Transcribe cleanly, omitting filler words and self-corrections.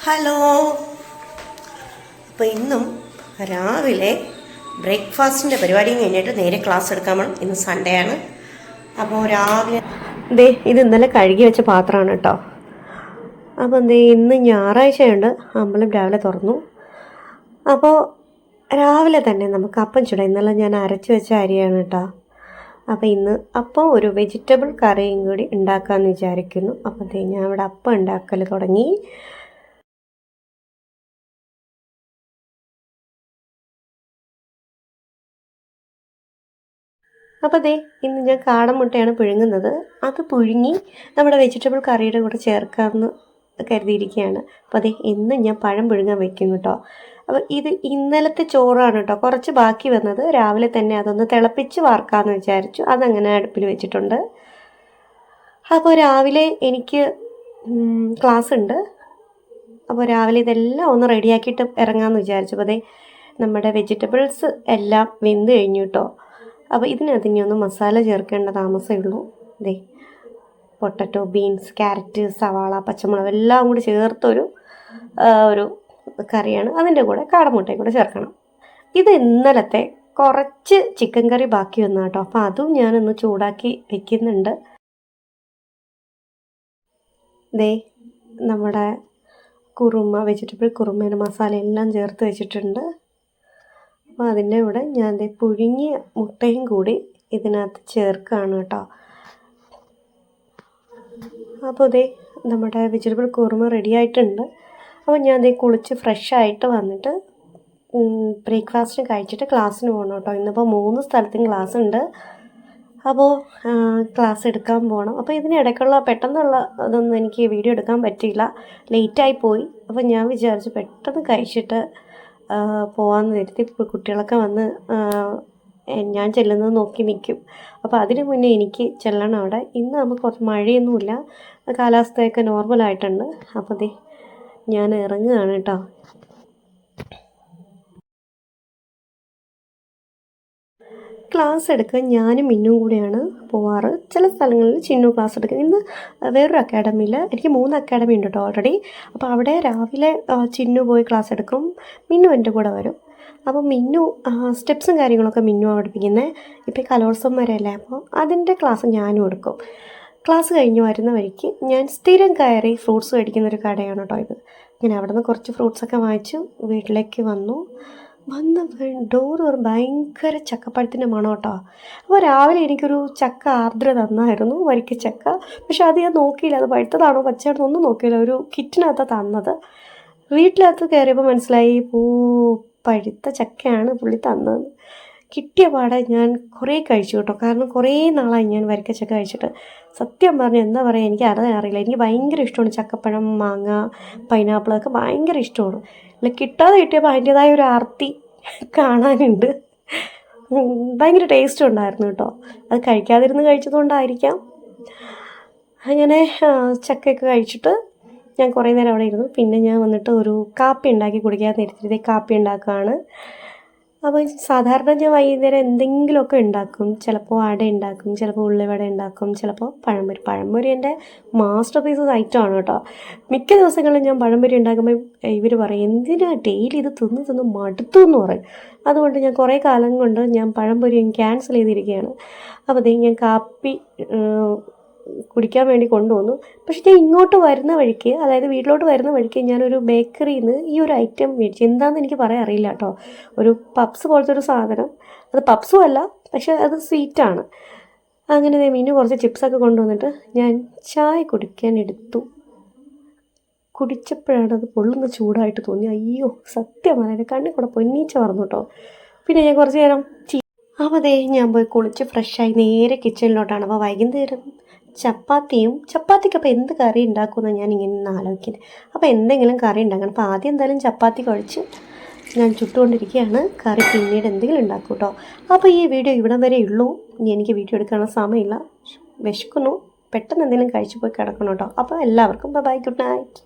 Hello. അപ്പോൾ ഇന്നും രാവിലെ ബ്രേക്ക്ഫാസ്റ്റിൻ്റെ പരിപാടിയും കഴിഞ്ഞിട്ട് നേരെ ക്ലാസ് എടുക്കാൻ വേണം. ഇന്ന് സൺഡേ ആണ്. അപ്പോൾ രാവിലെ ഇത് ഇന്നലെ കഴുകി വെച്ച പാത്രമാണ് കേട്ടോ. അപ്പോൾ ഇന്ന് ഞായറാഴ്ചയുണ്ട്, അമ്പലം രാവിലെ തുറന്നു. അപ്പോൾ രാവിലെ തന്നെ നമുക്ക് അപ്പം ചുടാം. ഇന്നലെ ഞാൻ അരച്ച് വെച്ച അരിയാണ് കേട്ടോ. അപ്പോൾ ഇന്ന് അപ്പം ഒരു വെജിറ്റബിൾ കറിയും കൂടി ഉണ്ടാക്കാമെന്ന് വിചാരിക്കുന്നു. അപ്പോൾ ഞാൻ ഇവിടെ അപ്പം ഉണ്ടാക്കൽ തുടങ്ങി. അപ്പോൾ ഇന്ന് ഞാൻ കാടൻ മുട്ടയാണ് പുഴുങ്ങുന്നത്. അത് പുഴുങ്ങി നമ്മുടെ വെജിറ്റബിൾ കറിയുടെ കൂടെ ചേർക്കാമെന്ന് കരുതിയിരിക്കുകയാണ്. അപ്പോൾ ഇന്ന് ഞാൻ പഴം പുഴുങ്ങാൻ വയ്ക്കും കേട്ടോ. അപ്പോൾ ഇത് ഇന്നലത്തെ ചോറാണ് കേട്ടോ. കുറച്ച് ബാക്കി വന്നത് രാവിലെ തന്നെ അതൊന്ന് തിളപ്പിച്ച് വാർക്കാമെന്ന് വിചാരിച്ചു. അതങ്ങനെ അടുപ്പിൽ വെച്ചിട്ടുണ്ട്. അപ്പോൾ രാവിലെ എനിക്ക് ക്ലാസ് ഉണ്ട്. അപ്പോൾ രാവിലെ ഇതെല്ലാം ഒന്ന് റെഡിയാക്കിയിട്ട് ഇറങ്ങാമെന്ന് വിചാരിച്ചു. അപ്പോൾ നമ്മുടെ വെജിറ്റബിൾസ് എല്ലാം വെന്ത് കഴിഞ്ഞു കേട്ടോ. അപ്പോൾ ഇതിനകത്ത് ഇനി ഒന്ന് മസാല ചേർക്കേണ്ട താമസമേ ഉള്ളൂ. പൊട്ടറ്റോ, ബീൻസ്, ക്യാരറ്റ്, സവാള, പച്ചമുളക് എല്ലാം കൂടി ചേർത്തൊരു കറിയാണ്. അതിൻ്റെ കൂടെ കാടമുട്ടയും കൂടെ ചേർക്കണം. ഇത് ഇന്നലത്തെ കുറച്ച് ചിക്കൻ കറി ബാക്കി വന്നു കേട്ടോ. അപ്പോൾ അതും ഞാനൊന്ന് ചൂടാക്കി വെക്കുന്നുണ്ട്. നമ്മുടെ കുറുമ, വെജിറ്റബിൾ കുറുമയുടെ മസാല എല്ലാം ചേർത്ത് വെച്ചിട്ടുണ്ട്. അപ്പോൾ അതിൻ്റെ കൂടെ ഞാൻ പുഴുങ്ങിയ മുട്ടയും കൂടി ഇതിനകത്ത് ചേർക്കുകയാണ് കേട്ടോ. അപ്പോൾ നമ്മുടെ വെജിറ്റബിൾ കുറുമ റെഡി ആയിട്ടുണ്ട്. അപ്പോൾ ഞാൻ കുളിച്ച് ഫ്രഷായിട്ട് വന്നിട്ട് ബ്രേക്ക്ഫാസ്റ്റിന് കഴിച്ചിട്ട് ക്ലാസ്സിന് പോകണം കേട്ടോ. ഇന്നിപ്പോൾ 3 സ്ഥലത്തും ക്ലാസ് ഉണ്ട്. അപ്പോൾ ക്ലാസ് എടുക്കാൻ പോകണം. അപ്പോൾ ഇതിനിടയ്ക്കുള്ള പെട്ടെന്നുള്ള അതൊന്നും എനിക്ക് വീഡിയോ എടുക്കാൻ പറ്റിയില്ല, ലേറ്റായി പോയി. അപ്പോൾ ഞാൻ വിചാരിച്ചു പെട്ടെന്ന് കഴിച്ചിട്ട് പോകാമെന്ന് കരുതി. ഇപ്പോൾ കുട്ടികളൊക്കെ വന്ന് ഞാൻ ചെല്ലുന്നത് നോക്കി നിൽക്കും. അപ്പോൾ അതിന് മുന്നേ എനിക്ക് ചെല്ലണം അവിടെ. ഇന്ന് നമുക്ക് കുറച്ച് മഴയൊന്നുമില്ല, കാലാവസ്ഥയൊക്കെ നോർമലായിട്ടുണ്ട്. അപ്പോൾ ഞാൻ ഇറങ്ങുകയാണ് കേട്ടോ. ക്ലാസ് എടുക്കാൻ ഞാനും മിന്നും കൂടെയാണ് പോവാറ്. ചില സ്ഥലങ്ങളിൽ ചിന്നു ക്ലാസ് എടുക്കും. ഇന്ന് വേറൊരു അക്കാഡമിയിൽ എനിക്ക് 3 അക്കാഡമി ഉണ്ട് കേട്ടോ ഓൾറെഡി. അപ്പോൾ അവിടെ രാവിലെ ചിന്നു പോയി ക്ലാസ് എടുക്കും, മിന്നു എൻ്റെ കൂടെ വരും. അപ്പോൾ മിന്നു സ്റ്റെപ്സും കാര്യങ്ങളൊക്കെ മിന്നു പഠിപ്പിക്കുന്നത്. ഇപ്പോൾ കലോത്സവം വരെയല്ലേ, അപ്പോൾ അതിൻ്റെ ക്ലാസ് ഞാനും എടുക്കും. ക്ലാസ് കഴിഞ്ഞ് വരുന്ന വഴിക്ക് ഞാൻ സ്ഥിരം കയറി ഫ്രൂട്ട്സ് മേടിക്കുന്നൊരു കടയാണ് കേട്ടോ ഇത്. ഞാൻ അവിടെ നിന്ന് കുറച്ച് ഫ്രൂട്ട്സൊക്കെ വാങ്ങിച്ചു വീട്ടിലേക്ക് വന്ന് ഡോറ് ഭയങ്കര ചക്കപ്പഴത്തിൻ്റെ മണം കേട്ടോ. അപ്പോൾ രാവിലെ എനിക്കൊരു ചക്ക ആർദ്ര തന്നായിരുന്നു, വരിക്കച്ചക്ക. പക്ഷെ അത് ഞാൻ നോക്കിയില്ല, അത് പഴുത്തതാണോ പച്ചയാണോ ഒന്നും നോക്കിയില്ല. ഒരു കിറ്റിനകത്താണ് തന്നത്. വീട്ടിനകത്ത് കയറിയപ്പോൾ മനസ്സിലായി പഴുത്ത ചക്കയാണ് പുള്ളി തന്നത്. കിട്ടിയ പാടെ ഞാൻ കുറേ കഴിച്ചു കേട്ടോ. കാരണം കുറേ നാളായി ഞാൻ വരിക്കച്ചക്ക കഴിച്ചിട്ട്. സത്യം പറഞ്ഞാൽ എന്താ പറയുക, എനിക്ക് അറിയില്ല. എനിക്ക് ഭയങ്കര ഇഷ്ടമാണ് ചക്കപ്പഴം, മാങ്ങ, പൈനാപ്പിളൊക്കെ ഭയങ്കര ഇഷ്ടമാണ്. അല്ല കിട്ടാതെ കിട്ടിയപ്പോൾ അതിൻ്റേതായ ഒരു ആർത്തി കാണാനുണ്ട്. ഭയങ്കര ടേസ്റ്റ് ഉണ്ടായിരുന്നു കേട്ടോ. അത് കഴിക്കാതിരുന്ന് കഴിച്ചതുകൊണ്ടായിരിക്കാം. അങ്ങനെ ചക്കയൊക്കെ കഴിച്ചിട്ട് ഞാൻ കുറേ നേരം അവിടെ ഇരുന്നു. പിന്നെ ഞാൻ വന്നിട്ട് ഒരു കാപ്പി ഉണ്ടാക്കി കുടിക്കാൻ നേരത്തെ കാപ്പി ഉണ്ടാക്കുകയാണ്. അപ്പോൾ സാധാരണ ഞാൻ വൈകുന്നേരം എന്തെങ്കിലുമൊക്കെ ഉണ്ടാക്കും. ചിലപ്പോൾ അട ഉണ്ടാക്കും, ചിലപ്പോൾ ഉള്ളിവട ഉണ്ടാക്കും, ചിലപ്പോൾ പഴംപൊരി. പഴംപൊരി എൻ്റെ മാസ്റ്റർ പീസസ് ഐറ്റമാണ് കേട്ടോ. മിക്ക ദിവസങ്ങളിലും ഞാൻ പഴംപൊരി ഉണ്ടാക്കുമ്പോൾ ഇവർ പറയും എന്തിനാ ഡെയിലി ഇത് തിന്ന് മടുത്തു എന്ന് പറയും. അതുകൊണ്ട് ഞാൻ കുറേ കാലം കൊണ്ട് ഞാൻ പഴംപൊരി ക്യാൻസൽ ചെയ്തിരിക്കുകയാണ്. അപ്പോൾ ഞാൻ കാപ്പി കുടിക്കാൻ വേണ്ടി കൊണ്ടുവന്നു. പക്ഷേ ഞാൻ ഇങ്ങോട്ട് വരുന്ന വഴിക്ക്, അതായത് വീട്ടിലോട്ട് വരുന്ന വഴിക്ക് ഞാനൊരു ബേക്കറിയിൽ നിന്ന് ഈ ഒരു ഐറ്റം മേടിച്ചു. എന്താണെന്ന് എനിക്ക് പറയാൻ അറിയില്ല കേട്ടോ. ഒരു പപ്സ് പോലത്തെ ഒരു സാധനം. അത് പപ്സും അല്ല, പക്ഷെ അത് സ്വീറ്റാണ്. അങ്ങനെ മീനു കുറച്ച് ചിപ്സൊക്കെ കൊണ്ടുവന്നിട്ട് ഞാൻ ചായ കുടിക്കാൻ എടുത്തു. കുടിച്ചപ്പോഴാണ് അത് പൊള്ളുന്ന ചൂടായിട്ട് തോന്നി. അയ്യോ സത്യമാണ്, എൻ്റെ കണ്ണിൽ കൂടെ പൊന്നീച്ച പറഞ്ഞു കേട്ടോ. പിന്നെ ഞാൻ കുറച്ച് നേരം അപ്പോൾ ഞാൻ പോയി കുളിച്ച് ഫ്രഷായി നേരെ കിച്ചണിലോട്ടാണ്. അപ്പോൾ വൈകുന്നേരം ചപ്പാത്തിക്കപ്പോൾ എന്ത് കറി ഉണ്ടാക്കുമെന്ന് ഞാൻ ഇങ്ങനെ ആലോചിക്കുന്നത്. അപ്പോൾ എന്തെങ്കിലും കറി ഉണ്ടാക്കണം. അപ്പോൾ ആദ്യം എന്തായാലും ചപ്പാത്തി കഴിച്ച് ഞാൻ ചുട്ടുകൊണ്ടിരിക്കുകയാണ്. കറി പിന്നീട് എന്തെങ്കിലും ഉണ്ടാക്കും കേട്ടോ. അപ്പോൾ ഈ വീഡിയോ ഇവിടം വരെ ഉള്ളൂ. ഇനി എനിക്ക് വീഡിയോ എടുക്കാനുള്ള സമയമില്ല, വിശക്കുന്നു. പെട്ടെന്ന് എന്തെങ്കിലും കഴിച്ചു പോയി കിടക്കണം കേട്ടോ. അപ്പോൾ എല്ലാവർക്കും ബൈ, ഗുഡ് നൈറ്റ്.